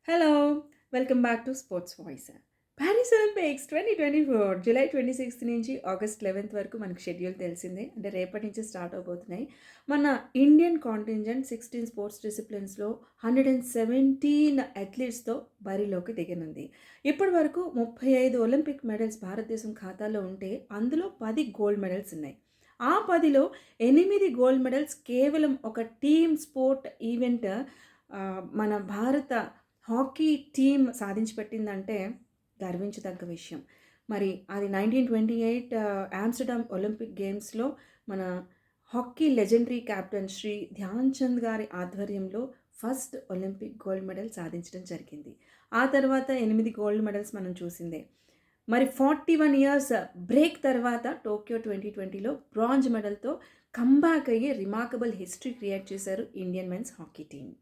Hello! Welcome back to sports voice. Paris Olympics 2024 July 26 నుంచి August 11 వరకు మనకు schedule తెలిసిందే. అంటే రేపటి నుంచి స్టార్ట్ అవబోతున్నాయి. మన ఇండియన్ కాంటింజెంట్ 16 స్పోర్ట్స్ డిసిప్లిన్స్‌లో 117 అథ్లీట్స్‌తో బరిలోకి దిగనుంది. ఇప్పటి వరకు 35 ఒలింపిక్ మెడల్స్ భారతదేశం ఖాతాలో ఉంటే అందులో 10 గోల్డ్ మెడల్స్ ఉన్నాయి. ఆ 10లో 8 గోల్డ్ మెడల్స్ కేవలం ఒక టీమ్ స్పోర్ట్ ఈవెంట్ మన భారత హాకీ టీమ్ సాధించి పెట్టిందంటే గర్వించదగ్గ విషయం. మరి అది 1928 ఆమ్‌స్టర్‌డామ్ ఒలింపిక్ గేమ్స్‌లో మన hockey legendary captain Shri Dhyan Chand గారి ఆధ్వర్యంలో ఫస్ట్ ఒలింపిక్ గోల్డ్ మెడల్ సాధించడం జరిగింది. ఆ తర్వాత 8 గోల్డ్ మెడల్స్ మనం చూసిందే. మరి 41 ఇయర్స్ బ్రేక్ తర్వాత టోక్యో 2020లో బ్రాంజ్ మెడల్‌తో కమ్‌బ్యాక్ అయ్యి రిమార్కబుల్ హిస్టరీ క్రియేట్ చేశారు ఇండియన్ మెన్స్ హాకీ టీమ్.